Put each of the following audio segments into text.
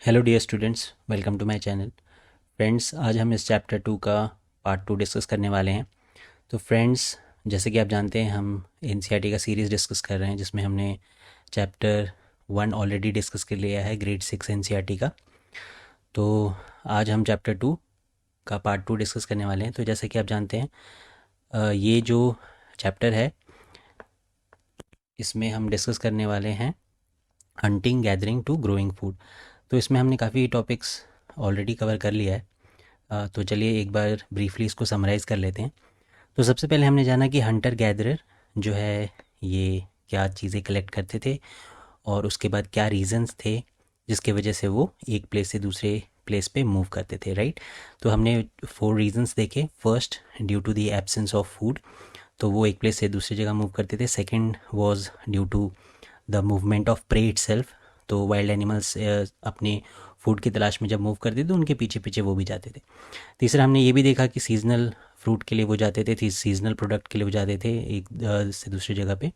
Hello dear students, welcome to my channel. Friends, आज हम इस चैप्टर 2 का पार्ट 2 डिस्कस करने वाले हैं। तो फ्रेंड्स, जैसे कि आप जानते हैं, हम एनसीईआरटी का सीरीज़ डिस्कस कर रहे हैं जिसमें हमने चैप्टर 1 ऑलरेडी डिस्कस कर लिया है, ग्रेड 6 एनसीईआरटी का। तो आज हम चैप्टर 2 का पार्ट 2 डिस्कस करने वाले हैं। तो जैसे कि आप जानते हैं, ये जो चैप्टर है इसमें हम डिस्कस करने वाले हैं hunting, gathering to growing food. तो इसमें हमने काफ़ी टॉपिक्स ऑलरेडी कवर कर लिया है। तो चलिए एक बार ब्रीफली इसको समराइज़ कर लेते हैं। तो सबसे पहले हमने जाना कि हंटर गैदरर जो है ये क्या चीज़ें कलेक्ट करते थे और उसके बाद क्या रीजंस थे जिसके वजह से वो एक प्लेस से दूसरे प्लेस पे मूव करते थे, राइट। तो हमने 4 रीजंस देखे। First, due to the absence of food, तो वो एक प्लेस से दूसरी जगह मूव करते थे। Second was due to the movement of prey itself, तो वाइल्ड एनिमल्स अपने फूड की तलाश में जब मूव करते थे उनके पीछे पीछे वो भी जाते थे। तीसरा, हमने ये भी देखा कि सीजनल फ्रूट के लिए वो जाते थे, सीजनल प्रोडक्ट के लिए वो जाते थे एक से दूसरी जगह पे।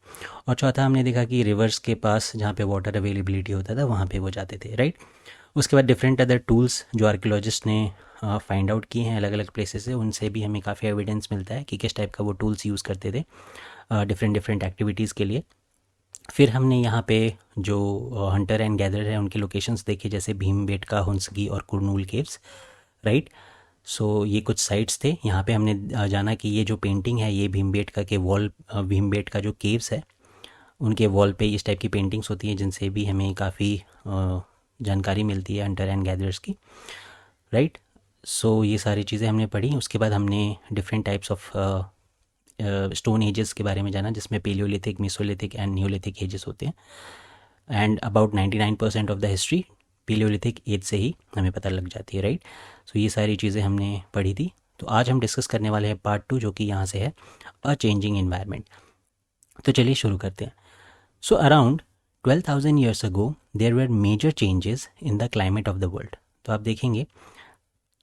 और चौथा, हमने देखा कि रिवर्स के पास जहाँ पे वाटर अवेलेबिलिटी होता था वहाँ पे वो जाते थे, राइट। उसके बाद डिफरेंट अदर टूल्स जो आर्कियोलॉजिस्ट ने फाइंड आउट किए हैं अलग अलग प्लेसेस से, उनसे भी हमें काफ़ी एविडेंस मिलता है कि किस टाइप का वो टूल्स यूज़ करते थे डिफरेंट डिफरेंट एक्टिविटीज़ के लिए। फिर हमने यहाँ पे जो हंटर एंड गैदरर है उनके लोकेशंस देखे, जैसे भीमबेटका, हुंसगी और कुरनूल केव्स, राइट। सो ये कुछ साइट्स थे। यहाँ पे हमने जाना कि ये जो पेंटिंग है ये भीमबेटका के वॉल, भीमबेटका जो केव्स है उनके वॉल पे इस टाइप की पेंटिंग्स होती हैं जिनसे भी हमें काफ़ी जानकारी मिलती है हंटर एंड गैदरर्स की, राइट। सो ये सारी चीज़ें हमने पढ़ी। उसके बाद हमने different types of stone ages के बारे में जाना, जिसमें Paleolithic, Mesolithic and Neolithic ages होते हैं। And about 99% of the history Paleolithic age से ही हमें पता लग जाती है, राइट। सो ये सारी चीज़ें हमने पढ़ी थी। तो आज हम डिस्कस करने वाले हैं पार्ट 2, जो कि यहाँ से है अ चेंजिंग इन्वायरमेंट। तो चलिए शुरू करते हैं। So around 12,000 years ago there were major changes in the climate of the world. तो आप देखेंगे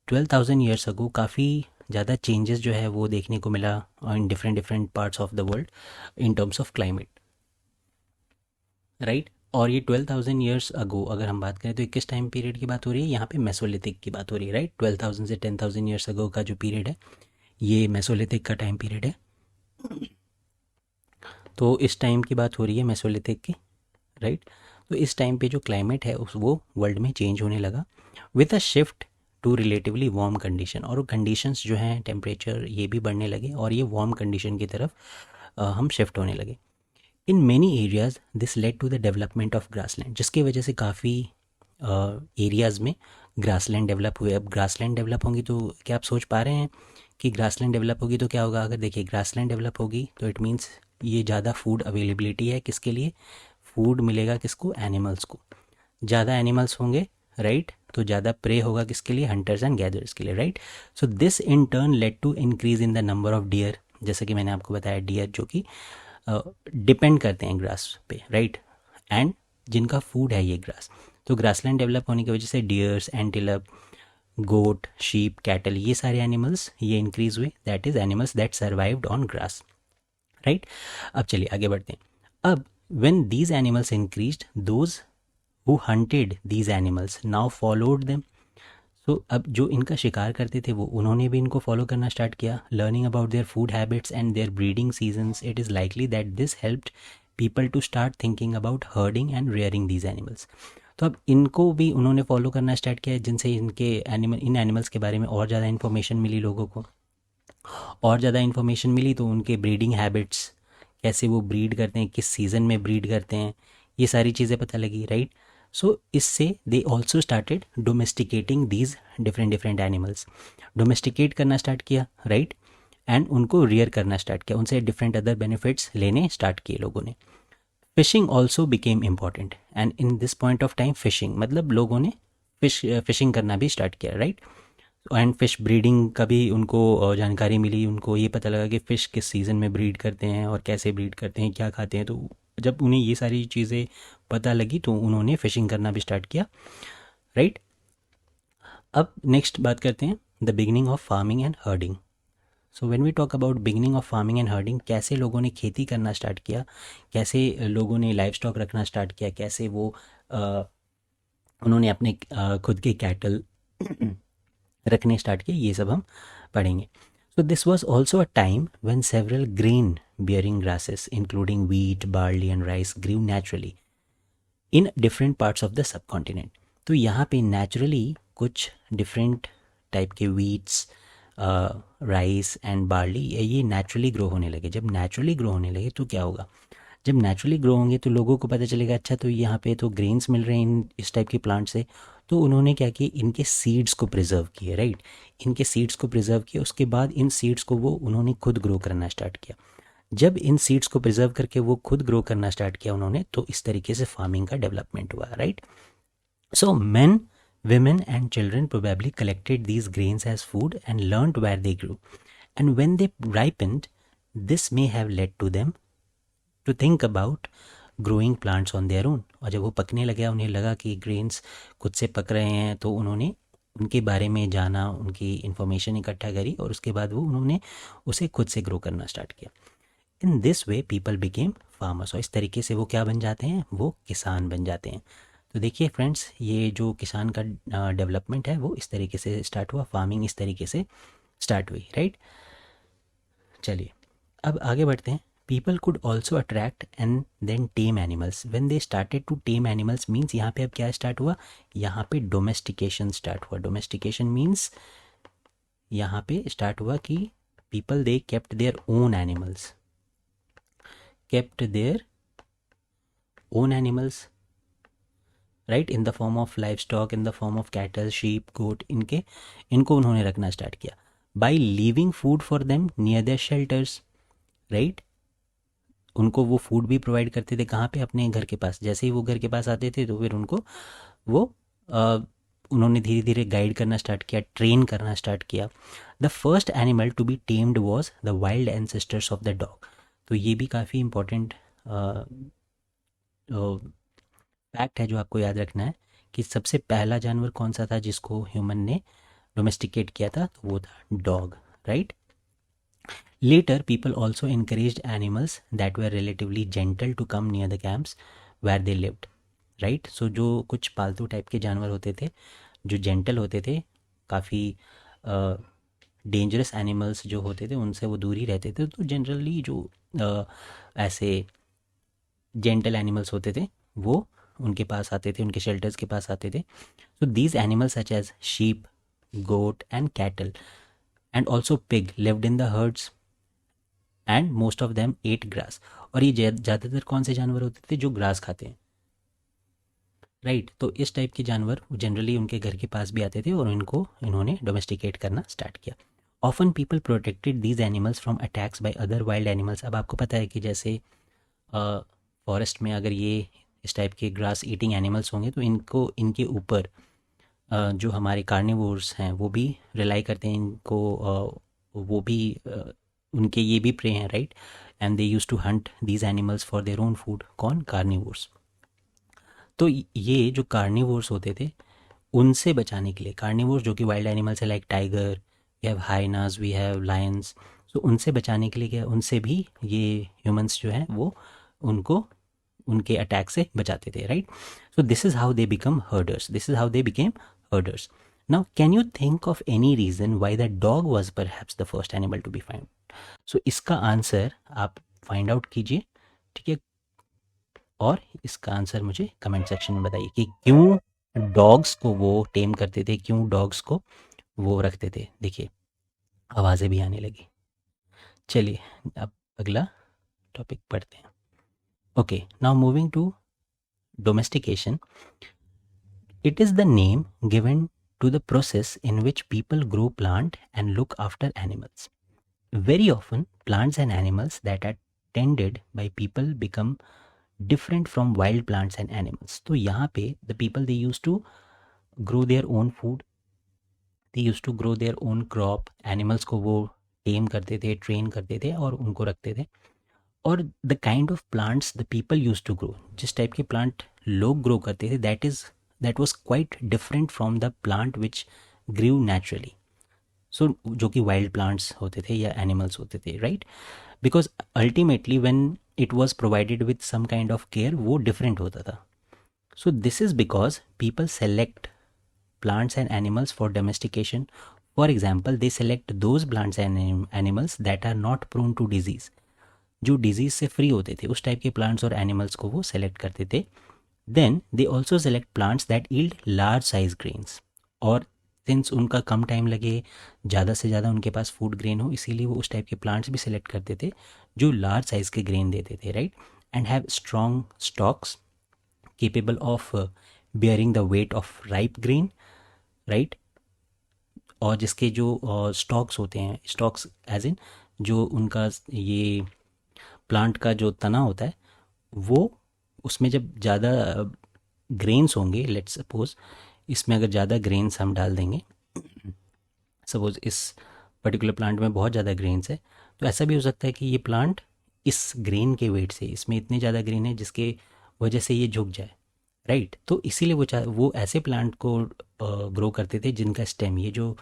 12,000 ईयर्स अगो काफ़ी ज़्यादा चेंजेस जो है वो देखने को मिला इन different different parts of the world in terms of climate, right. और ये 12,000 ईयर्स अगो अगर हम बात करें तो किस टाइम पीरियड की बात हो रही है, यहाँ पे मेसोलिथिक की बात हो रही है, राइट। 12,000 से 10,000 ईयर्स अगो का जो पीरियड है ये मेसोलिथिक का टाइम पीरियड है। तो इस टाइम की बात हो रही है मेसोलिथिक की, राइट। तो इस टाइम पे जो क्लाइमेट है उस वो वर्ल्ड में चेंज होने लगा with a shift to relatively warm condition. और कंडीशंस जो हैं, टेम्परेचर ये भी बढ़ने लगे और ये वार्म कंडीशन की तरफ हम शिफ्ट होने लगे। In many areas this led to the development of grassland, जिसकी वजह से काफ़ी एरियाज़ में ग्रासलैंड डेवलप हुए। अब ग्रासलैंड डेवलप होंगी तो क्या आप सोच पा रहे हैं कि ग्रासलैंड डेवलप होगी तो क्या होगा? अगर देखिए ग्रासलैंड डेवलप होगी तो इट मीन्स ये ज़्यादा फूड अवेलेबिलिटी है। किसके लिए फूड मिलेगा? किसको? एनिमल्स को। ज़्यादा एनिमल्स होंगे, राइट, तो ज़्यादा प्रे होगा किसके लिए? हंटर्स एंड गैदरर्स के लिए, right. So this in turn led to increase in the number of deer, जैसे कि मैंने आपको बताया, डियर जो कि डिपेंड करते हैं ग्रास पे, राइट, एंड जिनका फूड है ये ग्रास। तो ग्रासलैंड डेवलप होने की वजह से deers, antelope, goat, sheep, cattle, ये सारे एनिमल्स ये इंक्रीज हुए, that is animals that survived on grass, right. अब चलिए आगे बढ़ते हैं। अब when these animals increased, those who hunted these animals now followed them. So अब जो इनका शिकार करते थे वो उन्होंने भी इनको फॉलो करना स्टार्ट किया। Learning about their food habits and their breeding seasons, it is likely that this helped people to start thinking about herding and rearing these animals. तो अब इनको भी उन्होंने फॉलो करना स्टार्ट किया, जिनसे इनके इन एनिमल्स के बारे में और ज़्यादा इन्फॉर्मेशन मिली लोगों को। और ज़्यादा इन्फॉर्मेशन मिली तो उनके ब्रीडिंग हैबिट्स, कैसे वो ब्रीड करते हैं, किस सीज़न में ब्रीड करते हैं, ये सारी चीज़ें पता लगी, राइट। सो इससे दे also started domesticating these different different animals. Domesticate करना स्टार्ट किया, राइट, एंड उनको रियर करना स्टार्ट किया, उनसे डिफरेंट अदर बेनिफिट्स लेने स्टार्ट किए लोगों ने। Fishing also became important and in this point of time fishing, मतलब लोगों ने फिशिंग करना भी स्टार्ट किया, राइट। एंड फिश ब्रीडिंग का भी उनको जानकारी मिली। उनको ये पता लगा कि फ़िश किस सीज़न में ब्रीड करते हैं और कैसे ब्रीड करते हैं, क्या खाते हैं। तो जब उन्हें ये सारी चीज़ें पता लगी तो उन्होंने फ़िशिंग करना भी स्टार्ट किया, राइट। अब नेक्स्ट बात करते हैं the beginning of farming and herding. So when we talk about beginning of farming and herding, कैसे लोगों ने खेती करना स्टार्ट किया, कैसे लोगों ने लाइव स्टॉक रखना स्टार्ट किया, कैसे वो उन्होंने अपने खुद के कैटल रखने स्टार्ट किए, ये सब हम पढ़ेंगे. So this was also a time when several grain bearing grasses including wheat, barley and rice grew naturally in different parts of the subcontinent. तो यहाँ पे नेचुरली कुछ डिफरेंट टाइप के वीट्स, राइस एंड बार्ली ये naturally grow होने लगे. जब naturally grow होने लगे तो क्या होगा, जब नेचुरली ग्रो होंगे तो लोगों को पता चलेगा अच्छा तो यहाँ पे तो ग्रेन्स मिल रहे हैं इस टाइप के प्लांट से. तो उन्होंने क्या किया, इनके सीड्स को प्रिजर्व किए, राइट. इनके सीड्स को प्रिजर्व किया, उसके बाद इन सीड्स को वो उन्होंने खुद ग्रो करना स्टार्ट किया. जब इन सीड्स को प्रिजर्व करके वो खुद ग्रो करना स्टार्ट किया उन्होंने, तो इस तरीके से फार्मिंग का डेवलपमेंट हुआ, right. So men, women and children probably collected these grains as food and learned where they grew. And when they ripened, this may have led to them to think about growing plants on their own. और जब वो पकने लगे, उन्हें लगा कि grains खुद से पक रहे हैं, तो उन्होंने उनके बारे में जाना, उनकी इन्फॉर्मेशन इकट्ठा करी और उसके बाद वो उन्होंने उसे खुद से ग्रो करना स्टार्ट किया. In this way people became farmers. और इस तरीके से वो क्या बन जाते हैं, वो किसान बन जाते हैं. तो देखिए फ्रेंड्स, ये जो किसान का डेवलपमेंट है वो इस तरीके से स्टार्ट हुआ, फार्मिंग इस तरीके से स्टार्ट हुई, राइट. चलिए अब आगे बढ़ते हैं. People could also attract and then tame animals. When they started to tame animals means यहाँ पे अब क्या स्टार्ट हुआ, यहाँ पे डोमेस्टिकेशन स्टार्ट हुआ. डोमेस्टिकेशन मीन्स यहाँ पे स्टार्ट हुआ कि people they kept their own animals, kept their own animals, right, in the form of livestock, in the form of cattle, sheep, goat. इनको उन्होंने रखना स्टार्ट किया. by leaving food for them near their shelters, right. उनको वो food भी provide करते थे, कहाँ पे, अपने घर के पास. जैसे ही वो घर के पास आते थे तो फिर उनको वो उन्होंने धीरे धीरे गाइड करना स्टार्ट किया, ट्रेन करना स्टार्ट किया. The first animal to be tamed was the wild ancestors of the dog. तो ये भी काफ़ी इम्पोर्टेंट फैक्ट है जो आपको याद रखना है कि सबसे पहला जानवर कौन सा था जिसको ह्यूमन ने डोमेस्टिकेट किया था, तो वो था dog, right. Later people also encouraged animals that were relatively gentle to come near the camps where they lived, right. So जो कुछ पालतू टाइप के जानवर होते थे जो जेंटल होते थे, काफ़ी डेंजरस एनिमल्स जो होते थे उनसे वो दूर ही रहते थे. तो जनरली जो ऐसे जेंटल एनिमल्स होते थे वो उनके पास आते थे, उनके शेल्टर्स के पास आते थे. So these animals such as sheep, goat and cattle and also pig lived in the herds and most of them ate grass. और ये ज़्यादातर कौन से जानवर होते थे, जो ग्रास खाते हैं, राइट. तो इस टाइप के जानवर जनरली उनके घर के पास भी आते थे और इन्होंने डोमेस्टिकेट करना स्टार्ट किया. Often people protected these animals from attacks by other wild animals. अब आपको पता है कि जैसे फॉरेस्ट में अगर ये इस टाइप के ग्रास ईटिंग एनिमल्स होंगे तो इनके ऊपर जो हमारे कार्निवोर्स हैं वो भी रिलाई करते हैं इनको, वो भी उनके ये भी प्रे हैं, right. And they use to hunt these animals for their own food. कौन, कार्निवोर्स. तो ये जो कार्निवोर्स होते थे उनसे बचाने के लिए, कार्निवोर्स जो कि वाइल्ड एनिमल्स है like tiger, we have hyenas, we have lions. तो उनसे बचाने के लिए क्या, उनसे भी ये ह्यूमंस जो हैं वो उनको उनके अटैक से बचाते थे, right. So this is how they become herders, this is how they became herders. Now can you think of any reason why the dog was perhaps the first animal to be found. So इसका answer आप find out कीजिए, ठीक है, और इसका answer मुझे comment section में बताइए कि क्यों डॉग्स को वो टेम करते थे, क्यों डॉग्स को वो रखते थे. देखिए आवाज़ें भी आने लगी. चलिए अब अगला टॉपिक पढ़ते हैं. Okay, now moving to domestication. It is the name given to the process in which people grow plant and look after animals. Very often, plants and animals that are tended by people become different from wild plants and animals. तो यहाँ पे the people they used to grow their own food, they used to grow their own crop. Animals को वो tame करते थे, train करते थे और उनको रखते थे. और the kind of plants the people use to grow, जिस टाइप के प्लांट लोग ग्रो करते थे that was quite different from the plant which grew naturally. So जो कि वाइल्ड प्लांट्स होते थे या एनिमल्स होते थे, right. Because ultimately when it was provided with some kind of care वो डिफरेंट होता था. So this is because people select plants and animals for domestication. For example, they select those plants and animals that are not prone to disease. जो disease से free होते थे उस type के plants और एनिमल्स को वो सेलेक्ट करते थे. Then they also select plants that yield large size grains. और सिंस उनका कम टाइम लगे, ज़्यादा से ज़्यादा उनके पास फूड ग्रेन हो, इसीलिए वो उस टाइप के प्लांट्स भी सेलेक्ट करते थे जो लार्ज साइज के ग्रेन देते थे, right. And have strong stocks capable of bearing the weight of ripe grain, right. और जिसके जो स्टॉक्स होते हैं, स्टॉक्स एज इन जो उनका ये प्लांट का जो तना होता है वो, उसमें जब ज़्यादा ग्रेन्स होंगे, लेट्स सपोज इसमें अगर ज़्यादा ग्रेन्स हम डाल देंगे, सपोज इस पर्टिकुलर प्लांट में बहुत ज़्यादा ग्रेन्स है, तो ऐसा भी हो सकता है कि ये प्लांट इस ग्रेन के वेट से, इसमें इतने ज़्यादा ग्रेन है जिसके वजह से ये झुक जाए, राइट. तो इसीलिए वो ऐसे प्लांट को ग्रो करते थे जिनका स्टेम, ये जो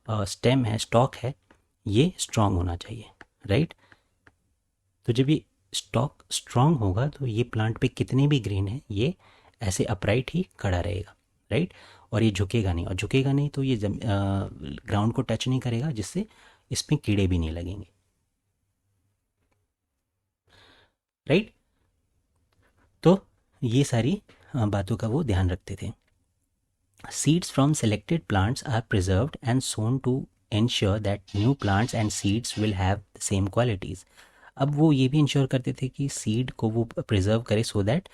स्टेम है, स्टॉक है, ये स्ट्रांग होना चाहिए, राइट. तो जब ये स्टॉक स्ट्रांग होगा तो ये प्लांट पे कितने भी ग्रेन है ये ऐसे अपराइट ही खड़ा रहेगा, राइट. और ये झुकेगा नहीं, और झुकेगा नहीं तो ये ग्राउंड को टच नहीं करेगा, जिससे इसमें कीड़े भी नहीं लगेंगे, राइट. तो ये सारी बातों का वो ध्यान रखते थे. Seeds from selected plants are preserved and sown to ensure that new plants and seeds will have the same qualities. अब वो ये भी इंश्योर करते थे कि सीड को वो प्रिजर्व करे so that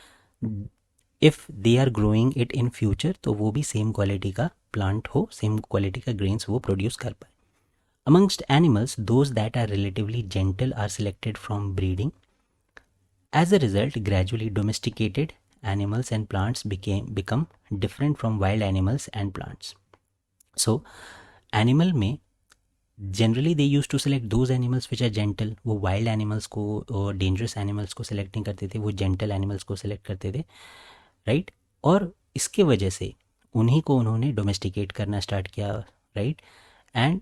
if they are growing it in future तो वो भी सेम क्वालिटी का प्लांट हो, सेम क्वालिटी का ग्रेन्स वो प्रोड्यूस कर पाए. Amongst animals, those that are relatively gentle are selected from breeding. As a result, gradually domesticated animals and plants become different from wild animals and plants. So, animal में generally they used to select those animals which are gentle. वो wild animals को और dangerous animals को select नहीं करते थे, वो gentle animals को select करते थे, right? और इसके वजह से उन्हीं को उन्होंने domesticate करना start किया, right? And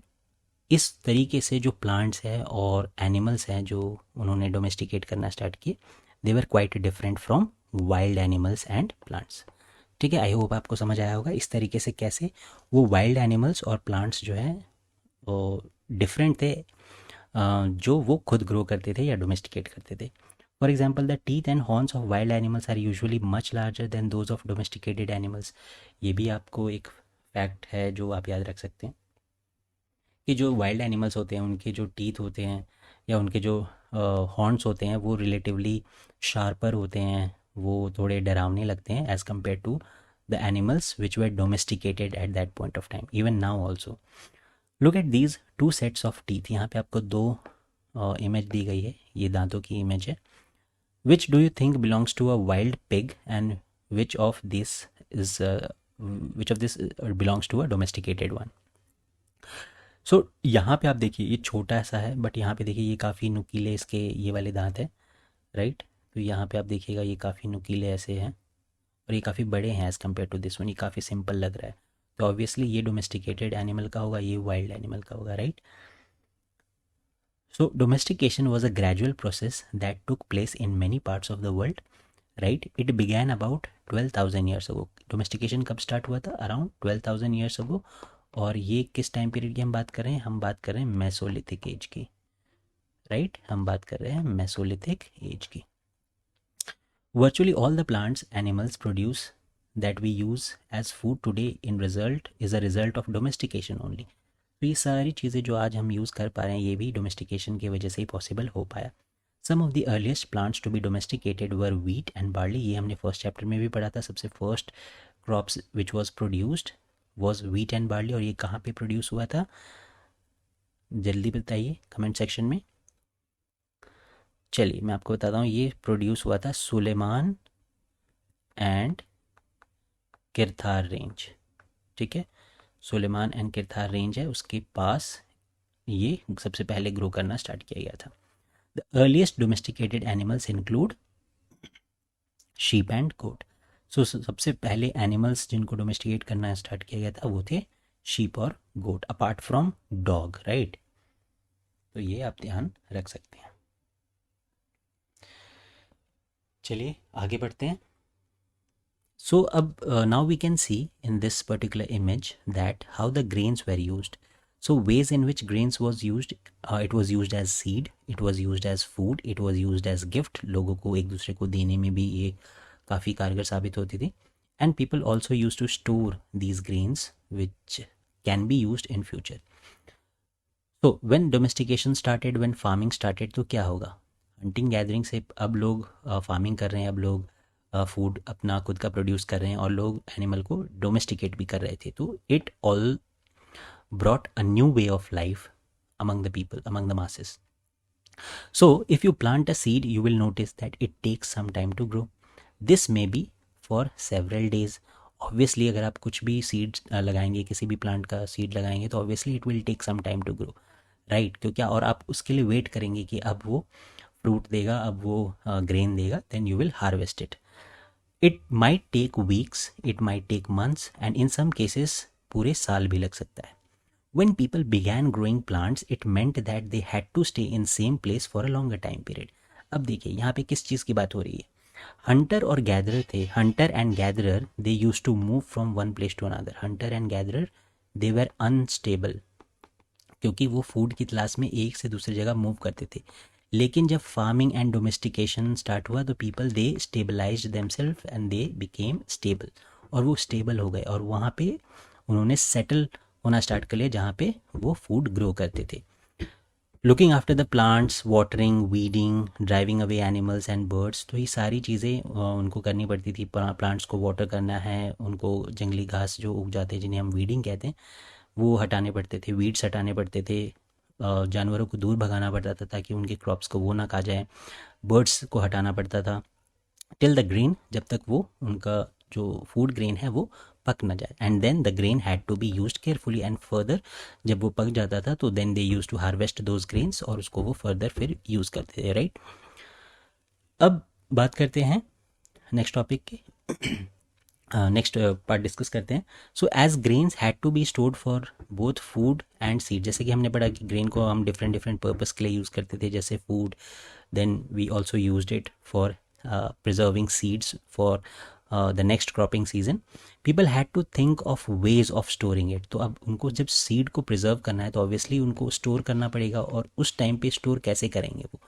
इस तरीके से जो प्लांट्स हैं और एनिमल्स हैं जो उन्होंने डोमेस्टिकेट करना स्टार्ट किए, they were quite different from wild animals and plants. ठीक है, आई होप आपको समझ आया होगा इस तरीके से कैसे वो वाइल्ड एनिमल्स और प्लांट्स जो हैं वो डिफरेंट थे, जो वो खुद ग्रो करते थे या डोमेस्टिकेट करते थे. For example, the teeth and horns of wild animals are usually much larger than those of domesticated animals. ये भी आपको एक फैक्ट है जो आप याद रख सकते हैं कि जो वाइल्ड एनिमल्स होते हैं उनके जो टीथ होते हैं या उनके जो हॉर्न्स होते हैं वो रिलेटिवली शार्पर होते हैं, वो थोड़े डरावने लगते हैं as compare to the animals which were domesticated at that point of time, even now also. Look at these two sets of teeth. यहाँ पे आपको दो इमेज दी गई है, ये दांतों की इमेज है. Which do you think belongs to a wild pig and which of this belongs to a domesticated one. So यहाँ पे आप देखिए ये छोटा सा है, बट यहाँ पे देखिए ये काफ़ी नुकीले इसके ये वाले दांत हैं, राइट. तो यहाँ पे आप देखिएगा ये काफ़ी नुकीले ऐसे हैं और ये काफ़ी बड़े हैं as compare to this one, ये काफ़ी सिंपल लग रहा है. तो ऑब्वियसली ये डोमेस्टिकेटेड एनिमल का होगा, ये वाइल्ड एनिमल का होगा, right. So domestication was a gradual process that took place in many parts of the world, right. It began about 12,000 years ago. Domestication कब स्टार्ट हुआ था? अराउंड 12,000 ईयर्स अगो. और ये किस टाइम पीरियड की हम बात कर रहे हैं? हम बात कर रहे हैं मेसोलिथिक एज की, राइट. हम बात कर रहे हैं मेसोलिथिक एज की. Virtually all the plants animals produce that we use as food today in result is a result of domestication only. तो ये सारी चीज़ें जो आज हम यूज़ कर पा रहे हैं ये भी डोमेस्टिकेशन की वजह से ही पॉसिबल हो पाया. Some of the earliest plants to be domesticated were wheat and barley. ये हमने फर्स्ट चैप्टर में भी पढ़ा था. सबसे first crops which was produced was wheat and barley. और ये कहाँ पे प्रोड्यूस हुआ था? जल्दी बताइए कमेंट सेक्शन में. चलिए मैं आपको बताता हूँ, ये प्रोड्यूस हुआ था सुलेमान एंड किरथार रेंज. ठीक है, सुलेमान एंड किरथार रेंज है, उसके पास ये सबसे पहले ग्रो करना स्टार्ट किया गया था. The earliest domesticated animals include sheep and goat. So सबसे पहले एनिमल्स जिनको डोमेस्टिकेट करना स्टार्ट किया गया था वो थे शीप और गोट, अपार्ट फ्रॉम डॉग, राइट. तो ये आप ध्यान रख सकते हैं. चलिए आगे बढ़ते हैं. So now we can see in this particular image that how the grains were used. So ways in which grains was used, it was used as seed, it was used as food, it was used as gift. लोगों को एक दूसरे को देने में भी ये काफ़ी कारगर साबित होती थी. And people also used to store these grains which can be used in future. So when domestication started, when farming started, तो क्या होगा? हंटिंग गैदरिंग से अब लोग फार्मिंग कर रहे हैं, अब लोग फूड अपना खुद का प्रोड्यूस कर रहे हैं और लोग एनिमल को डोमेस्टिकेट भी कर रहे थे. तो it all brought a new way of life among the people, among the masses. So if you plant a seed, you will notice that it takes some time to grow. This may be for several days. Obviously अगर आप कुछ भी seed लगाएंगे, किसी भी plant का seed लगाएंगे, तो obviously it will take some time to grow, right? क्योंकि और आप उसके लिए वेट करेंगे कि अब वो फ्रूट देगा, अब वो ग्रेन देगा, then you will harvest it. It might take weeks, it might take months, and in some cases पूरे साल भी लग सकता है. When people began growing plants, it meant that they had to stay in same place for a longer time period. अब देखिए यहाँ पे किस चीज़ की बात हो रही है. हंटर और गैदरर थे, hunter and gatherer, they use to move from one place to another. Hunter and gatherer, they were unstable, क्योंकि वो फूड की तलाश में एक से दूसरी जगह मूव करते थे. लेकिन जब फार्मिंग एंड डोमेस्टिकेशन स्टार्ट हुआ तो people they stabilized themselves and they became stable. और वो स्टेबल हो गए और वहाँ पे उन्होंने सेटल होना स्टार्ट कर लिया जहाँ पे वो फूड ग्रो करते थे. Looking after the plants, watering, weeding, driving away animals and birds, तो ये सारी चीज़ें उनको करनी पड़ती थी. प्लांट्स को वाटर करना है, उनको जंगली घास जो उग जाते हैं जिन्हें हम वीडिंग कहते हैं वो हटाने पड़ते थे, वीड्स हटाने पड़ते थे, जानवरों को दूर भगाना पड़ता था ताकि उनके क्रॉप्स को वो ना खा जाए, बर्ड्स को हटाना पड़ता था. टिल द ग्रेन, जब तक वो उनका जो फूड ग्रेन है वो पक ना जाए. And then the grain had to be used carefully and further, जब वो पक जाता था तो then they use to harvest those grains और उसको वो फर्दर फिर यूज़ करते थे, राइट? अब बात करते हैं नेक्स्ट टॉपिक की, नेक्स्ट पार्ट डिस्कस करते हैं. So as grains had to be stored for both food and seed, जैसे कि हमने पढ़ा कि ग्रेन को हम डिफरेंट डिफरेंट पर्पस के लिए यूज़ करते थे, जैसे food, then we also used it for preserving seeds for the next cropping season. People had to think of ways of storing it. तो अब उनको जब सीड को प्रिजर्व करना है तो ऑब्वियसली उनको स्टोर करना पड़ेगा, और उस टाइम पे स्टोर कैसे करेंगे वो,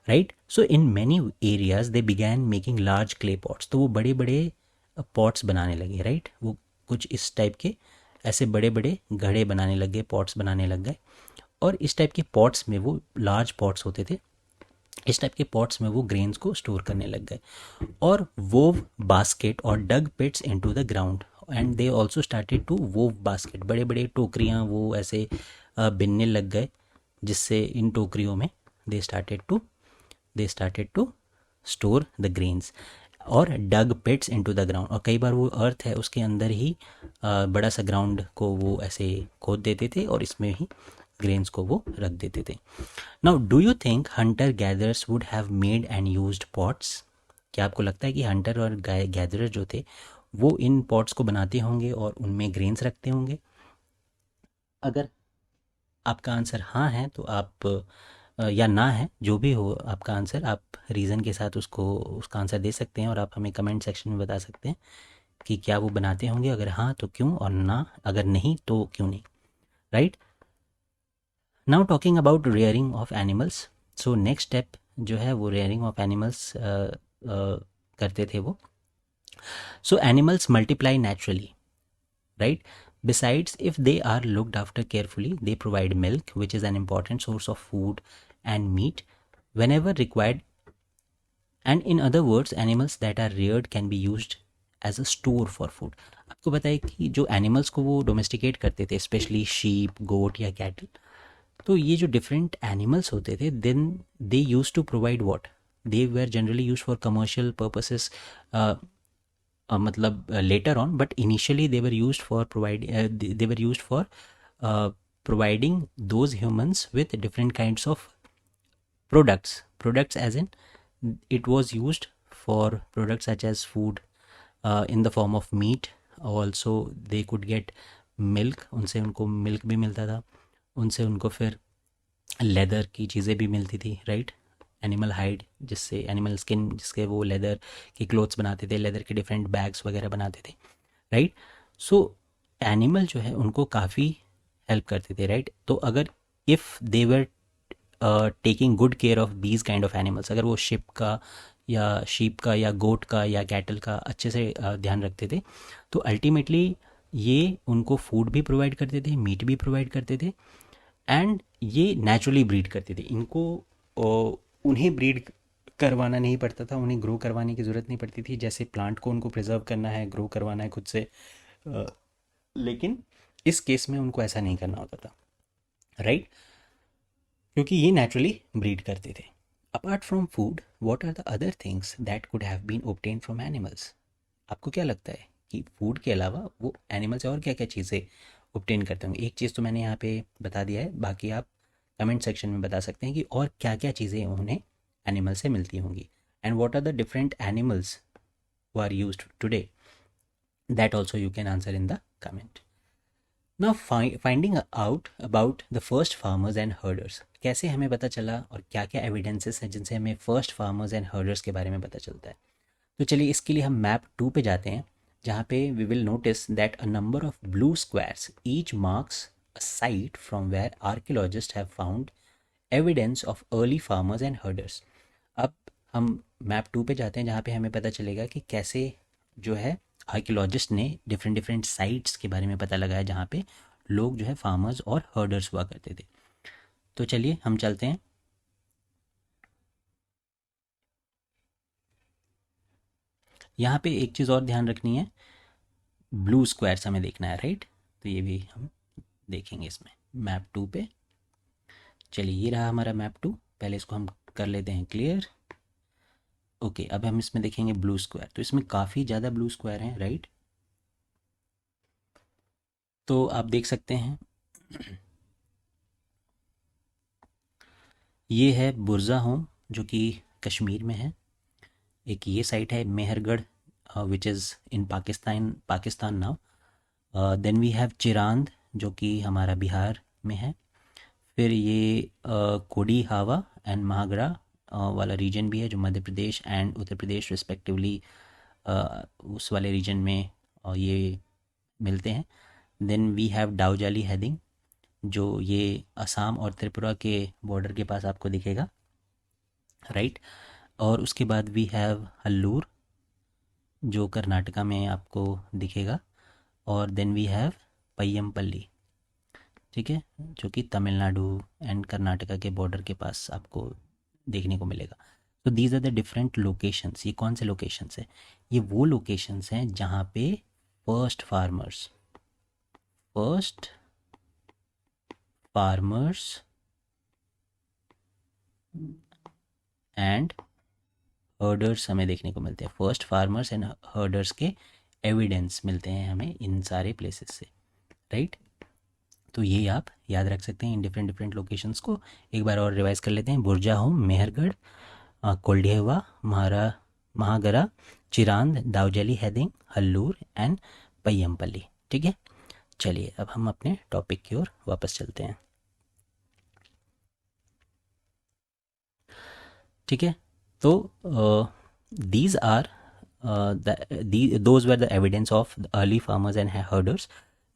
right? So in many areas they began making large clay pots, तो वो बड़े बड़े पॉट्स बनाने लगे, राइट? वो कुछ इस टाइप के ऐसे बड़े बड़े घड़े बनाने लग गए, पॉट्स बनाने लग गए, और इस टाइप के पॉट्स में वो लार्ज पॉट्स होते थे, इस टाइप के पॉट्स में वो ग्रेन्स को स्टोर करने लग गए. और वोव बास्केट और dug pits into the ground, and they also started to weave basket, बड़े बड़े टोकरियाँ वो ऐसे बिनने लग गए, जिससे इन टोकरियों में they started to store the grains. और dug pits into the ground, और कई बार वो अर्थ है उसके अंदर ही बड़ा सा ग्राउंड को वो ऐसे खोद देते थे और इसमें ही ग्रेन्स को वो रख देते थे. Now do you think Hunter gatherers would have made and used pots? क्या आपको लगता है कि हंटर और गैदरर जो थे वो इन पॉट्स को बनाते होंगे और उनमें ग्रेन्स रखते होंगे? अगर आपका आंसर हाँ है तो आप या ना है, जो भी हो आपका आंसर, आप रीज़न के साथ उसका आंसर दे सकते हैं और आप हमें कमेंट सेक्शन में बता सकते हैं कि क्या वो बनाते होंगे. अगर हाँ तो क्यों, और ना अगर नहीं तो क्यों नहीं, right? Now talking about rearing of animals. So next step जो है वो रेयरिंग ऑफ एनिमल्स करते थे वो. सो animals multiply naturally, right? Besides, if they are looked after carefully, they provide milk, which is an important source of food and meat whenever required. And in other words, animals that are reared can be used as a store for food. आपको पता है कि जो animals को वो domesticate करते थे, specially sheep, गोट या कैटल, तो ये जो डिफरेंट एनिमल्स होते थे, then they use to provide what, they were generally use for commercial purposes, मतलब later on, but initially they were used for providing those humans with different kinds of products as in it was used for products such as food in the form of meat. Also they could get milk, उनसे उनको milk भी मिलता था, उनसे उनको फिर leather की चीज़ें भी मिलती थी, राइट? एनिमल हाइड, जिससे एनिमल स्किन, जिसके वो लेदर के क्लोथ्स बनाते थे, लेदर के डिफरेंट बैग्स वगैरह बनाते थे, राइट। सो एनिमल जो है उनको काफ़ी हेल्प करते थे, राइट। तो अगर if they were taking good care of these kind of animals, अगर वो शिप का या शीप का या गोट का या कैटल का अच्छे से ध्यान रखते थे, तो अल्टीमेटली ये उनको फूड भी प्रोवाइड करते थे, मीट भी प्रोवाइड करते थे, एंड ये नेचुरली ब्रीड करते थे। इनको उन्हें ब्रीड करवाना नहीं पड़ता था, उन्हें ग्रो करवाने की ज़रूरत नहीं पड़ती थी, जैसे प्लांट को उनको प्रिजर्व करना है, ग्रो करवाना है खुद से, अ, लेकिन इस केस में उनको ऐसा नहीं करना होता था, राइट, क्योंकि ये नेचुरली ब्रीड करते थे। Apart from food, what are the other things that could have been obtained from animals? आपको क्या लगता है कि फूड के अलावा वो एनिमल से और क्या क्या चीज़ें ऑब्टेन करते होंगे? एक चीज़ तो मैंने यहाँ पे बता दिया है, बाकी आप कमेंट सेक्शन में बता सकते हैं कि और क्या क्या चीज़ें उन्हें एनिमल से मिलती होंगी, and what are the different animals who are used today, that also you can answer in the comment. Now finding out about the first farmers and herders, कैसे हमें पता चला और क्या क्या एविडेंसेस हैं जिनसे हमें फर्स्ट फार्मर्स एंड हर्डर्स के बारे में पता चलता है? तो चलिए इसके लिए हम मैप 2 पे जाते हैं, जहाँ पे we will notice that a number of blue squares each marks a site from where archaeologists have found evidence of early farmers and herders. अब हम मैप 2 पे जाते हैं, जहाँ पे हमें पता चलेगा कि कैसे जो है आर्कियोलॉजिस्ट ने डिफरेंट डिफरेंट साइट्स के बारे में पता लगाया जहाँ पे लोग जो है फार्मर्स और हर्डर्स हुआ करते थे। तो चलिए हम चलते हैं। यहाँ पे एक चीज़ और ध्यान रखनी है, ब्लू स्क्वायर्स हमें देखना है, राइट। तो ये भी हम देखेंगे इसमें मैप 2 पे। चलिए ये रहा हमारा मैप 2, पहले इसको हम कर लेते हैं क्लियर। ओके, अब हम इसमें देखेंगे ब्लू स्क्वायर, तो इसमें काफ़ी ज़्यादा ब्लू स्क्वायर हैं, राइट। तो आप देख सकते हैं ये है बुरजा होम जो कि कश्मीर में है। एक ये साइट है Mehrgarh which is in Pakistan now. Then we have Chirand जो कि हमारा बिहार में है। फिर ये कोडी हावा एंड महागरा वाला रीजन भी है जो मध्य प्रदेश एंड उत्तर प्रदेश रिस्पेक्टिवली उस वाले रीजन में ये मिलते हैं। देन वी हैव डाउजाली हैदिंग जो ये असम और त्रिपुरा के बॉर्डर के पास आपको दिखेगा, राइट। और उसके बाद वी हैव हल्लूर जो कर्नाटका में आपको दिखेगा, और देन वी हैव पय्यमपल्ली, ठीक है, जो कि तमिलनाडु एंड कर्नाटका के बॉर्डर के पास आपको देखने को मिलेगा। तो these are the different locations. ये कौन से लोकेशंस हैं? ये वो लोकेशंस हैं जहाँ पे फर्स्ट फार्मर्स एंड हर्डर्स हमें देखने को मिलते हैं। फर्स्ट फार्मर्स एंड हर्डर्स के एविडेंस मिलते हैं हमें इन सारे प्लेसेस से, राइट। तो ये आप याद रख सकते हैं इन डिफरेंट डिफरेंट लोकेशंस को। एक बार और रिवाइज कर लेते हैं। बुरजा होम, मेहरगढ़, कोल्डिहेवा, महागरा, चिरांद, दाउजली हैदिंग, हल्लूर एंड पय्यमपल्ली, ठीक है। चलिए अब हम अपने टॉपिक की ओर वापस चलते हैं, ठीक है। तो these are those were the evidence of the early farmers and herders.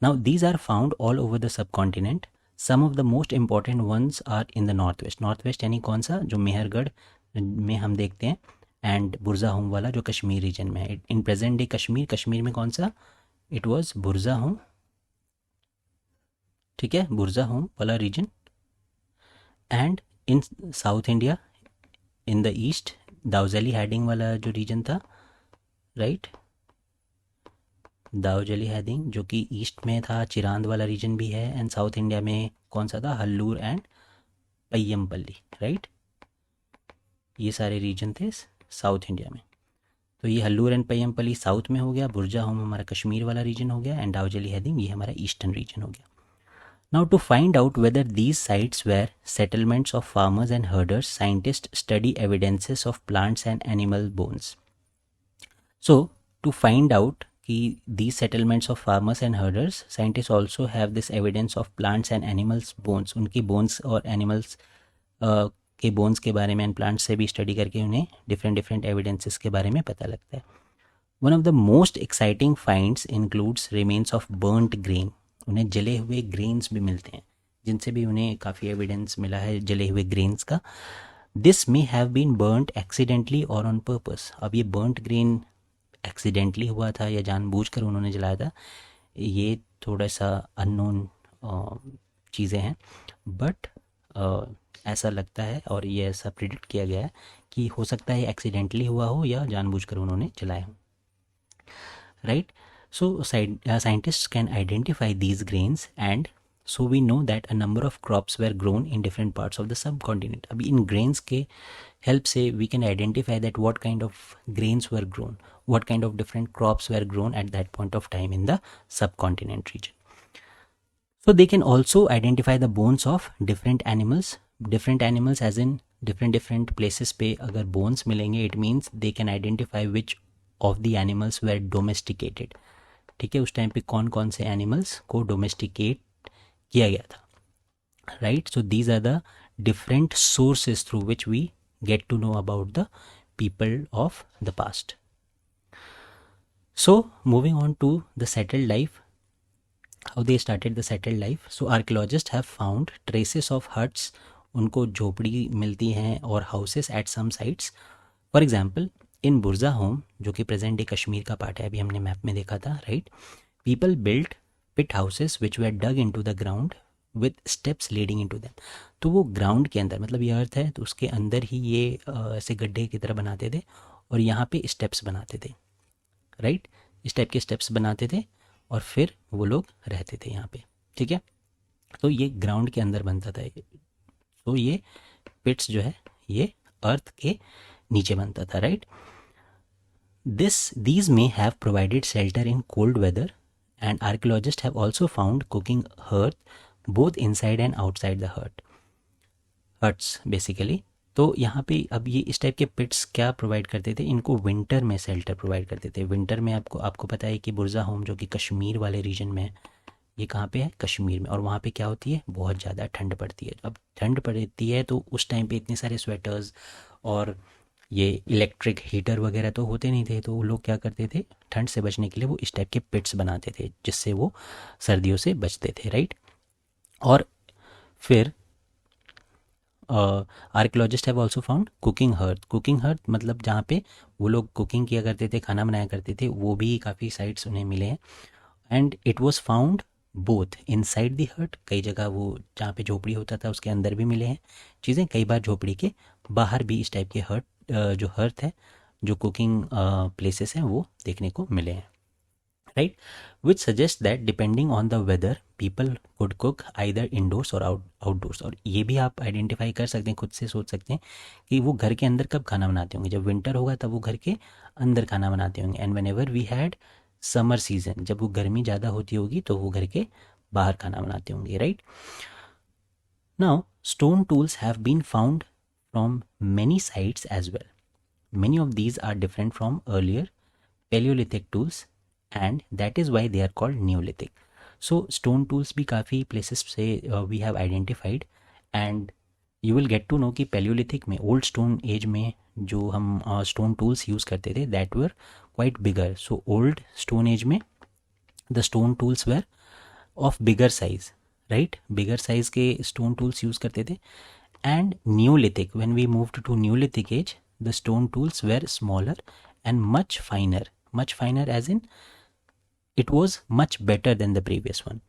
Now these are found all over the subcontinent. Some of the most important ones are in the northwest यानी कौन सा? जो मेहरगढ़ में हम देखते हैं, एंड बुरजा home वाला जो कश्मीर रीजन में है। इन प्रेजेंट डे कश्मीर में कौन सा? इट वाज बुरजा होम, ठीक है, बुरजा होम वाला region. And in south India in the east Daojali Hading वाला जो रीजन था, राइट, दाउजली हैदिंग जो कि ईस्ट में था, चिरांद वाला रीजन भी है। एंड साउथ इंडिया में कौन सा था? Hallur and Paiyampalli, right. ये सारे रीजन थे साउथ इंडिया में। तो ये हल्लूर एंड पय्यमपल्ली साउथ में हो गया, बुरजा होम हमारा कश्मीर वाला रीजन हो गया, एंड दाउजली हैदिंग ये हमारा ईस्टर्न रीजन हो गया। Now to find out whether these sites were settlements of farmers and herders, scientists study evidences of plants and animal bones. So to find out कि these settlements of farmers and herders, scientists also have this evidence of plants and animals bones, उनकी bones और animals के bones के बारे में and plants से भी study करके उन्हें डिफरेंट डिफरेंट एविडेंसेस के बारे में पता लगता है। One of the most exciting finds includes remains of burnt grain. उन्हें जले हुए ग्रेन्स भी मिलते हैं, जिनसे भी उन्हें काफ़ी एविडेंस मिला है जले हुए ग्रेन्स का। This may have been burnt accidentally और ऑन पर्पस। अब ये बर्न्ट ग्रेन एक्सीडेंटली हुआ था या जानबूझकर उन्होंने जलाया था, ये थोड़ा सा अननोन चीज़ें हैं, बट ऐसा लगता है और ये ऐसा प्रिडिक्ट किया गया है कि हो सकता है एक्सीडेंटली हुआ हो या जानबूझकर उन्होंने जलाया हो, right. So scientists can identify these grains, and so we know that a number of crops were grown in different parts of the subcontinent. अभी इन grains के help से we can identify that what kind of grains were grown, what kind of different crops were grown at that point of time in the subcontinent region. So they can also identify the bones of different animals as in different places पे अगर bones मिलेंगे, it means they can identify which of the animals were domesticated. ठीक है, उस time पे कौन कौन से एनिमल्स को डोमेस्टिकेट किया गया था, right. So these are the different sources through which we get to know about the people of the past. So moving on to the settled life, how they started the settled life. So archaeologists have found traces of huts, उनको झोपड़ी मिलती हैं और houses at some sites. For example in Burzahom, जो कि present day Kashmir का part है, अभी हमने मैप में देखा था, right. People built pit houses which were dug into the ground with steps leading into them. तो वो ग्राउंड के अंदर, मतलब ये अर्थ है तो उसके अंदर ही ये ऐसे गड्ढे की तरह बनाते थे और यहाँ पे स्टेप्स बनाते थे, राइट। इस टाइप के स्टेप्स बनाते थे और फिर वो लोग रहते थे यहाँ पे, ठीक है। तो ये ग्राउंड के अंदर बनता था। तो ये पिट्स जो है ये अर्थ के नीचे बनता था, right. These may have provided shelter in cold weather, and archaeologists have also found cooking hearth both inside and outside the huts basically. तो यहाँ पे अब ये इस टाइप के पिट्स क्या प्रोवाइड करते थे, इनको विंटर में शेल्टर प्रोवाइड करते थे। विंटर में आपको पता है कि बुर्जा होम जो कि कश्मीर वाले रीजन में है, ये कहाँ पे है, कश्मीर में, और वहाँ पे क्या होती है, बहुत ज़्यादा ठंड पड़ती है। अब ठंड पड़ती है तो उस टाइम पे इतने सारे स्वेटर्स और ये इलेक्ट्रिक हीटर वगैरह तो होते नहीं थे, तो वो लोग क्या करते थे, ठंड से बचने के लिए वो इस टाइप के पिट्स बनाते थे जिससे वो सर्दियों से बचते थे, राइट। और फिर archaeologist have also found cooking hearth. Cooking hearth मतलब जहाँ पे वो लोग कुकिंग किया करते थे, खाना बनाया करते थे, वो भी काफ़ी साइट्स उन्हें मिले हैं। And it was found both inside the hearth, कई जगह वो जहाँ पे झोपड़ी होता था उसके अंदर भी मिले हैं चीज़ें, कई बार झोपड़ी के बाहर भी इस टाइप के हर्ट जो हर्थ है, जो कुकिंग प्लेसेस हैं, वो देखने को मिले हैं, right. Which suggest that depending on the weather people could cook either indoors और आउटडोर्स। और ये भी आप आइडेंटिफाई कर सकते हैं, खुद से सोच सकते हैं कि वो घर के अंदर कब खाना बनाते होंगे। जब विंटर होगा तब वो घर के अंदर खाना बनाते होंगे, and whenever we had summer season, जब वो गर्मी ज़्यादा होती होगी तो वो घर के बाहर खाना बनाते होंगे, right. Now stone tools have been found from many sites as well. Many of these are different from earlier Paleolithic tools, and that is why they are called Neolithic. So stone tools भी काफ़ी places से we have identified, and you will get to know कि Paleolithic में, old stone age में जो हम stone tools use करते थे, that were quite bigger. So old stone age में the stone tools were of bigger size, right? Bigger size के stone tools use करते थे. And Neolithic, when we moved to Neolithic age, the stone tools were smaller and much finer as in it was much better than the previous one.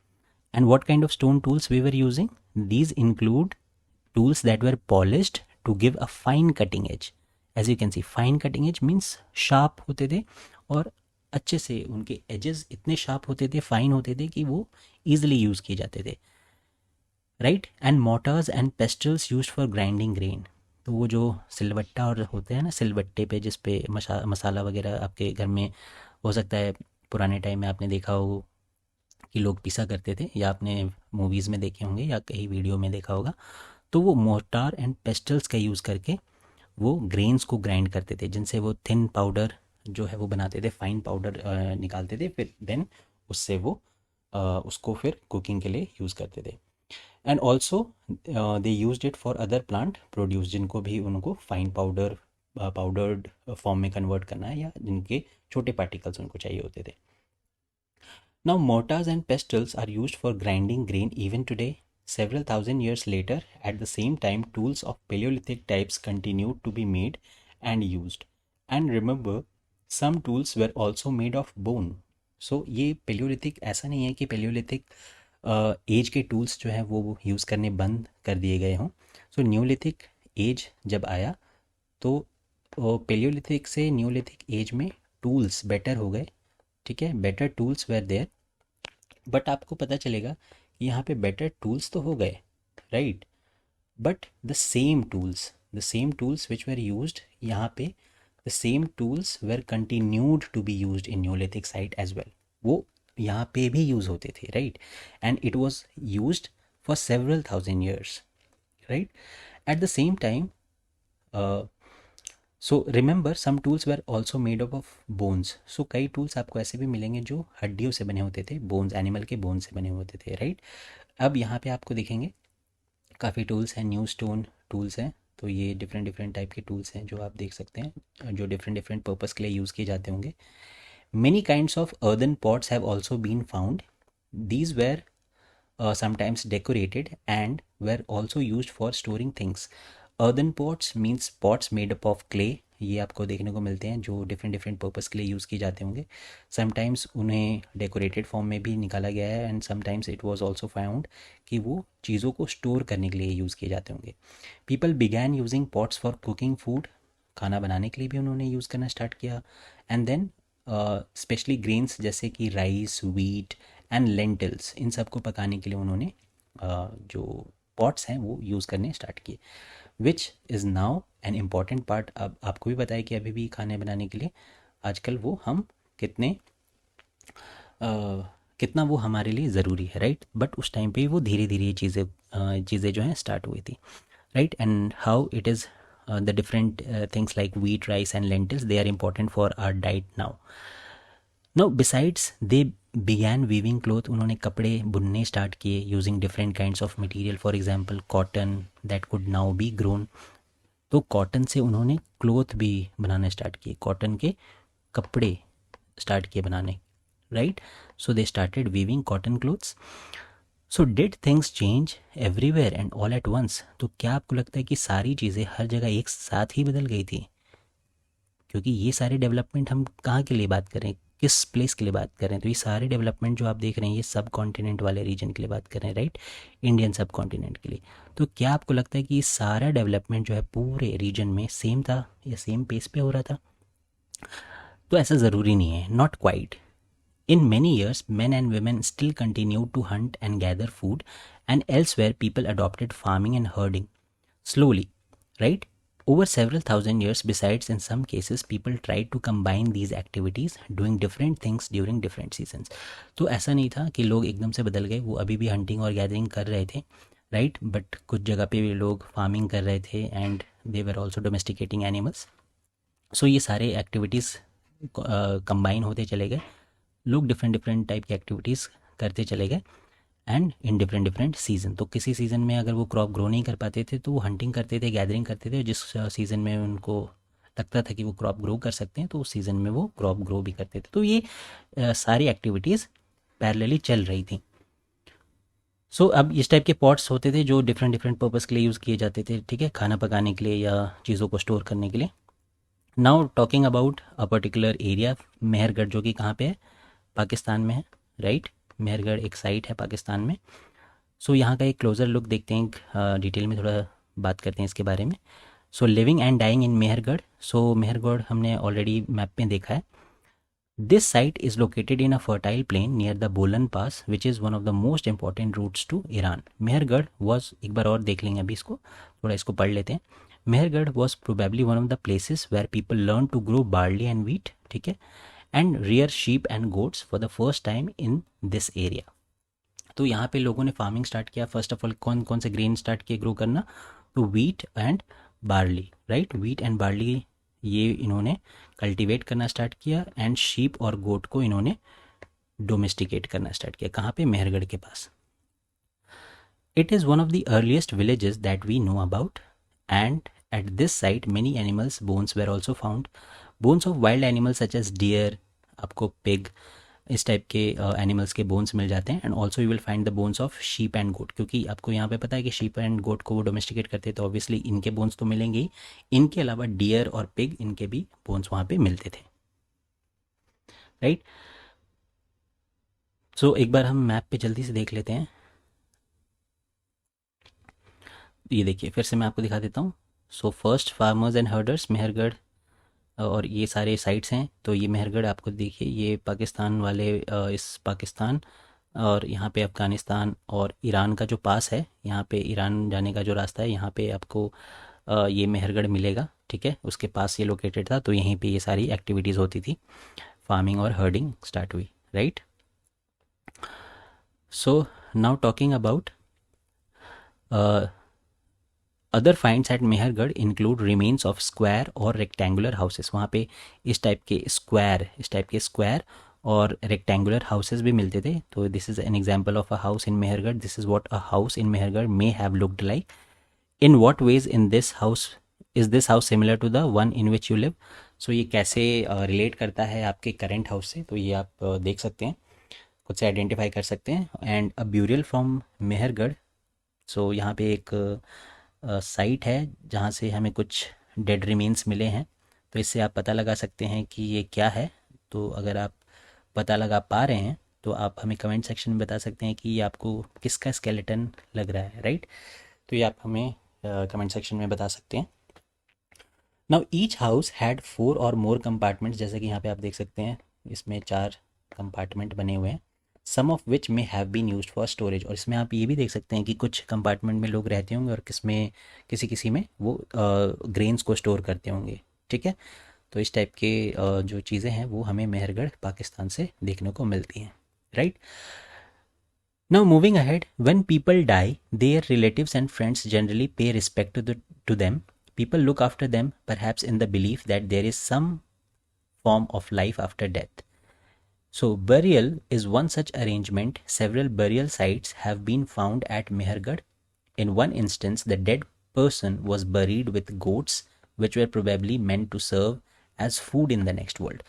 And what kind of stone tools we were using? These include tools that were polished to give a fine cutting edge. As you can see, fine cutting edge means sharp होते थे और अच्छे से उनके edges इतने sharp होते थे, fine होते थे कि वो easily use किए जाते थे, right. And Motors and pastels used for grinding grain. तो वो जो सिलबट्टा और होते हैं ना, सिलबट्टे पे जिस पे मसाला वगैरह आपके घर में हो सकता है पुराने टाइम में आपने देखा हो कि लोग पिसा करते थे, या आपने मूवीज़ में देखे होंगे या कहीं वीडियो में देखा होगा। तो वो मोटार एंड पेस्टल्स का यूज़ करके वो ग्रेन्स को ग्राइंड करते थे, जिनसे वो थिन पाउडर जो है वो बनाते थे, फाइन पाउडर निकालते थे, फिर देन उससे वो उसको फिर कुकिंग के लिए यूज़ करते थे। And also they used it for other plant produce, जिनको भी उनको फाइन पाउडर्ड फॉर्म में कन्वर्ट करना है, या जिनके छोटे पार्टिकल्स उनको चाहिए होते थे. Now, mortars and pestles are used for grinding grain even today. Several thousand years later, at the same time, tools of Paleolithic types continued to be made and used. And remember, some tools were also made of bone. So, ये Paleolithic ऐसा नहीं है कि Paleolithic as के tools जो है वो use करने बंद कर दिए गए हों. सो न्यूलिथिक एज जब आया तो पेलियोलिथिक से न्यूलिथिक एज में टूल्स बेटर हो गए. ठीक है, better tools were there. But आपको पता चलेगा कि यहाँ पे बेटर टूल्स तो हो गए, right, but the same tools which were used यहाँ पे, the same tools were continued to be used in neolithic site as well. वो यहाँ पे भी यूज़ होते थे, right, and it was used for several thousand years, right. At the same time, so remember some tools were also made up of bones. So कई tools आपको ऐसे भी मिलेंगे जो हड्डियों से बने होते थे, बोन्स, एनिमल के बोन्स से बने होते थे, राइट. अब यहाँ पे आपको दिखेंगे काफ़ी टूल्स हैं, न्यू स्टोन टूल्स हैं. तो ये डिफरेंट डिफरेंट टाइप के टूल्स हैं जो आप देख सकते हैं, जो डिफरेंट डिफरेंट पर्पज़ के लिए यूज़ किए जाते होंगे. Many kinds of earthen pots have also been found. These were sometimes decorated and were also used for storing things. Earthen pots means pots made up of clay. ये आपको देखने को मिलते हैं जो डिफरेंट डिफरेंट पर्पज़ के लिए use किए जाते होंगे. समटाइम्स उन्हें डेकोरेटेड फॉर्म में भी निकाला गया है, and sometimes it was also found कि वो चीज़ों को स्टोर करने के लिए यूज़ किए जाते होंगे. People began using pots for cooking food. खाना बनाने के लिए भी उन्होंने यूज़ करना स्टार्ट किया. एंड देन स्पेशली ग्रेन्स जैसे कि राइस, व्हीट एंड लेंटिल्स, इन सब को पकाने के लिए उन्होंने जो पॉट्स हैं वो यूज़ करने स्टार्ट किए, which is now an important part. अब आपको भी पता है कि अभी भी खाने बनाने के लिए आजकल वो हम कितना वो हमारे लिए ज़रूरी है, राइट. बट उस टाइम पे वो धीरे धीरे ये चीज़ें जो हैं स्टार्ट हुई थी, right. And how it is the different things like wheat, rice and lentils, they are important for our diet now. Now besides they began weaving cloth, उन्होंने कपड़े बुनने स्टार्ट किए using different kinds of material. For example cotton that could now B grown. तो cotton से उन्होंने cloth भी बनाना start किए, cotton के कपड़े स्टार्ट किए बनाने, right. So they started weaving cotton clothes. So did things change everywhere and all at once. तो क्या आपको लगता है कि सारी चीज़ें हर जगह एक साथ ही बदल गई थी? क्योंकि ये सारे डेवलपमेंट हम कहाँ के लिए बात कर रहे हैं, किस प्लेस के लिए बात कर रहे हैं? तो ये सारे डेवलपमेंट जो आप देख रहे हैं ये सब कॉन्टिनेंट वाले रीजन के लिए बात कर रहे हैं, राइट, इंडियन सब कॉन्टिनेंट के लिए. तो क्या आपको लगता है कि ये सारा डेवलपमेंट जो है पूरे रीजन में सेम था या सेम पेस पे हो रहा था? तो ऐसा ज़रूरी नहीं है, not quite. In many years, men and women still continued to hunt and gather food, and elsewhere people adopted farming and herding slowly, right? Over several thousand years, besides, in some cases, people tried to combine these activities, doing different things during different seasons. तो ऐसा नहीं था कि लोग एकदम से बदल गए, वो अभी भी हंटिंग और गैदरिंग कर रहे थे, राइट, बट कुछ जगह पे भी लोग फार्मिंग कर रहे थे and they were also domesticating animals. So ये सारे एक्टिविटीज़ कंबाइन होते चले गए, लोग डिफरेंट डिफरेंट टाइप की एक्टिविटीज़ करते चले गए and in different different season. तो किसी सीज़न में अगर वो क्रॉप ग्रो नहीं कर पाते थे तो वो हंटिंग करते थे, गैदरिंग करते थे. जिस सीज़न में उनको लगता था कि वो क्रॉप ग्रो कर सकते हैं तो उस सीज़न में वो क्रॉप ग्रो भी करते थे. तो ये सारी एक्टिविटीज़ पैरेलली चल रही थी. सो अब इस टाइप के पॉट्स होते थे जो डिफरेंट डिफरेंट पर्पज़ के लिए यूज़ किए जाते थे, ठीक है, खाना पकाने के लिए या चीज़ों को स्टोर करने के लिए. Now talking about a particular area, Mehrgarh, जो कि कहाँ पे है, पाकिस्तान में है, राइट. मेहरगढ़ एक साइट है पाकिस्तान में. सो यहाँ का एक क्लोज़र लुक देखते हैं, डिटेल में थोड़ा बात करते हैं इसके बारे में. So living and dying in Mehrgarh. So Mehrgarh हमने ऑलरेडी मैप में देखा है. This site is located in a fertile plain near the Bolan pass which is one of the most important routes to Iran. Mehrgarh was, एक बार और देख लेंगे अभी इसको, थोड़ा इसको पढ़ लेते हैं. Mehrgarh was probably one of the places where people learn to grow barley and wheat, ठीक है, and rear sheep and goats for the first time in this area. तो यहाँ पे लोगों ने फार्मिंग स्टार्ट किया. फर्स्ट ऑफ ऑल कौन कौन से ग्रेन स्टार्ट किए ग्रो करना? तो wheat and barley, right. Wheat and barley ये इन्होंने कल्टीवेट करना स्टार्ट किया एंड शीप और गोट को इन्होंने डोमेस्टिकेट करना स्टार्ट किया. कहाँ पे? मेहरगढ़ के पास. It is one of the earliest villages that we know about, and at this site many animals' bones were also found. Bones of wild animals such as deer, आपको pig, इस type के animals के bones मिल जाते हैं. And also you will find the bones of sheep and goat, क्योंकि आपको यहाँ पे पता है कि शीप एंड गोट को वो डोमेस्टिकेट करते हैं, तो ऑब्वियसली इनके बोन्स तो मिलेंगे ही. इनके अलावा डियर और पिग, इनके भी बोन्स वहाँ पे मिलते थे, राइट. सो एक बार हम मैप पे जल्दी से देख लेते हैं. ये देखिए, फिर से मैं आपको दिखा देता हूँ. So first farmers and herders, Mehrgarh, और ये सारे साइट्स हैं. तो ये मेहरगढ़ आपको देखिए, ये पाकिस्तान वाले इस पाकिस्तान, और यहाँ पे अफ़गानिस्तान और ईरान का जो पास है, यहाँ पे ईरान जाने का जो रास्ता है, यहाँ पे आपको ये मेहरगढ़ मिलेगा, ठीक है. उसके पास ये लोकेटेड था, तो यहीं पे ये सारी एक्टिविटीज़ होती थी, फार्मिंग और हर्डिंग स्टार्ट हुई, right. So now talking about other finds at Mehrgarh include remains of square और रेक्टेंगुलर हाउसेस. वहाँ पे इस टाइप के स्क्वायर और रेक्टेंगुलर हाउसेस भी मिलते थे. तो this is an example of a house in Mehrgarh. This is what a house in Mehrgarh may have looked like. In what ways in this house is this house similar to the one in which you live. So ये कैसे relate करता है आपके current house से, तो ये आप देख सकते हैं, खुद से आइडेंटिफाई कर सकते हैं. And a burial from Mehrgarh. So यहाँ पे एक साइट है जहाँ से हमें कुछ डेड रिमेन्स मिले हैं. तो इससे आप पता लगा सकते हैं कि ये क्या है. तो अगर आप पता लगा पा रहे हैं तो आप हमें कमेंट सेक्शन में बता सकते हैं कि ये आपको किसका स्केलेटन लग रहा है, राइट. तो ये आप हमें कमेंट सेक्शन में बता सकते हैं. नाउ ईच हाउस हैड 4 और मोर कंपार्टमेंट्स. जैसे कि यहाँ पे आप देख सकते हैं, इसमें 4 कंपार्टमेंट बने हुए हैं. Some of which may have been used for storage. और इसमें आप ये भी देख सकते हैं कि कुछ कंपार्टमेंट में लोग रहते होंगे और किसी में वो ग्रेन्स को स्टोर करते होंगे, ठीक है. तो इस टाइप के जो चीज़ें हैं वो हमें मेहरगढ़ पाकिस्तान से देखने को मिलती हैं, right. Now moving ahead, when people die their relatives and friends generally pay respect to them. People look after them perhaps in the belief that there is some form of life after death. So, burial is one such arrangement. Several burial sites have been found at Mehergarh. In one instance, the dead person was buried with goats, which were probably meant to serve as food in the next world.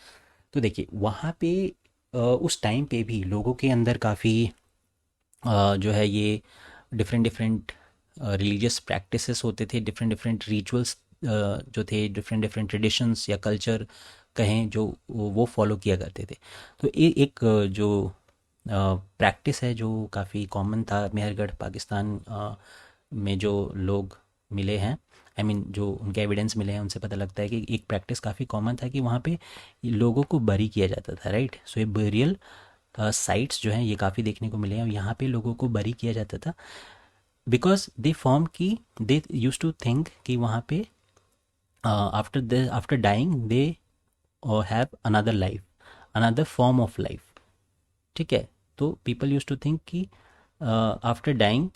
तो देखिए, वहाँ पे उस time पे भी लोगों के अंदर काफ़ी जो है ये डिफरेंट रिलीजियस प्रैक्टिसेस होते थे, डिफरेंट रिचुअल्स जो थे, डिफरेंट ट्रेडिशंस या कल्चर कहें, जो वो फॉलो किया करते थे. तो ये एक जो प्रैक्टिस है जो काफ़ी कॉमन था मेहरगढ़ पाकिस्तान में. जो लोग मिले हैं, आई मीन जो उनके एविडेंस मिले हैं, उनसे पता लगता है कि एक प्रैक्टिस काफ़ी कॉमन था कि वहाँ पे लोगों को बरी किया जाता था, राइट. सो ये बरियल साइट्स जो हैं ये काफ़ी देखने को मिले हैं, और यहाँ पे लोगों को बरी किया जाता था बिकॉज दे फॉर्म की दे यूज टू थिंक कि वहाँ पे after dying they have another life, another form of life, ठीक है. तो पीपल यूज टू थिंक कि after dying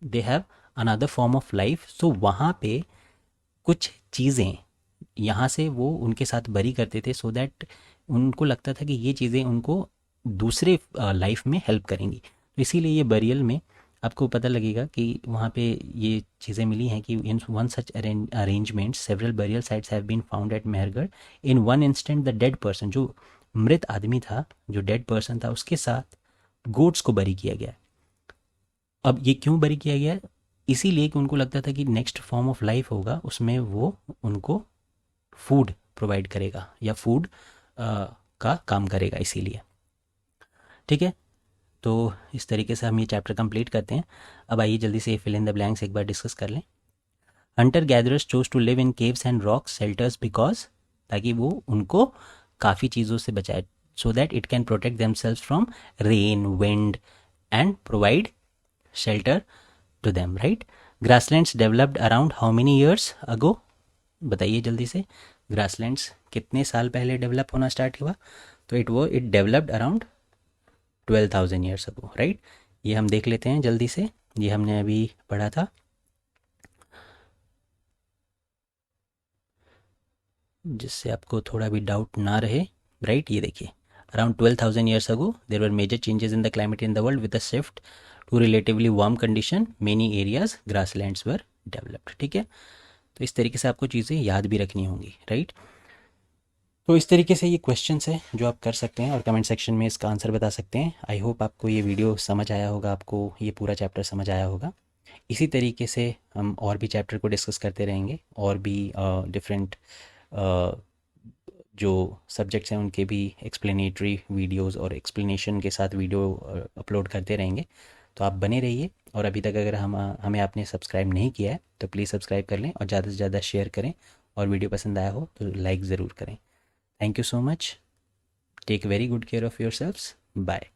they have another form of life. So वहाँ पे कुछ चीज़ें यहाँ से वो उनके साथ बरी करते थे, सो दैट उनको लगता था कि ये चीज़ें उनको दूसरे लाइफ में हेल्प करेंगी. तो इसीलिए ये बरियल में आपको पता लगेगा कि वहाँ पे ये चीज़ें मिली हैं कि in one such arrangement several burial sites have been found at Mehrgarh. In one instant the dead person, जो मृत आदमी था, जो डेड पर्सन था, उसके साथ गोट्स को बरी किया गया. अब ये क्यों बरी किया गया? इसीलिए कि उनको लगता था कि नेक्स्ट फॉर्म ऑफ लाइफ होगा, उसमें वो उनको फूड प्रोवाइड करेगा या फूड का काम करेगा, इसीलिए, ठीक है. तो इस तरीके से हम ये चैप्टर कंप्लीट करते हैं. अब आइए जल्दी से फिल इन द ब्लैंक्स एक बार डिस्कस कर लें. Hunter gatherers chose to live in caves and rock shelters because, ताकि वो उनको काफ़ी चीज़ों से बचाए, so that it can protect themselves from rain, wind and provide shelter to them, right. Grasslands developed around how many years ago. बताइए जल्दी से, ग्रासलैंड्स कितने साल पहले डेवलप होना स्टार्ट हुआ? तो it developed around 12,000 years ago, right. ये हम देख लेते हैं जल्दी से, ये हमने अभी पढ़ा था. जिससे आपको थोड़ा भी डाउट ना रहे, राइट. ये देखिए, around 12,000 years ago there were major changes in the climate in the world with a shift to relatively warm condition many areas grasslands were developed. ठीक है, तो इस तरीके से आपको चीज़ें याद भी रखनी होंगी, राइट। तो इस तरीके से ये क्वेश्चंस है जो आप कर सकते हैं और कमेंट सेक्शन में इसका आंसर बता सकते हैं। आई होप आपको ये वीडियो समझ आया होगा, आपको ये पूरा चैप्टर समझ आया होगा। इसी तरीके से हम और भी चैप्टर को डिस्कस करते रहेंगे और भी डिफरेंट जो सब्जेक्ट्स हैं उनके भी एक्सप्लेनेटरी वीडियोस और एक्सप्लेनेशन के साथ वीडियो अपलोड करते रहेंगे। तो आप बने रहिए, और अभी तक अगर हमें आपने सब्सक्राइब नहीं किया है तो प्लीज़ सब्सक्राइब कर लें और ज़्यादा से ज़्यादा शेयर करें, और वीडियो पसंद आया हो तो लाइक ज़रूर करें। Thank you so much, take very good care of your selfs, bye.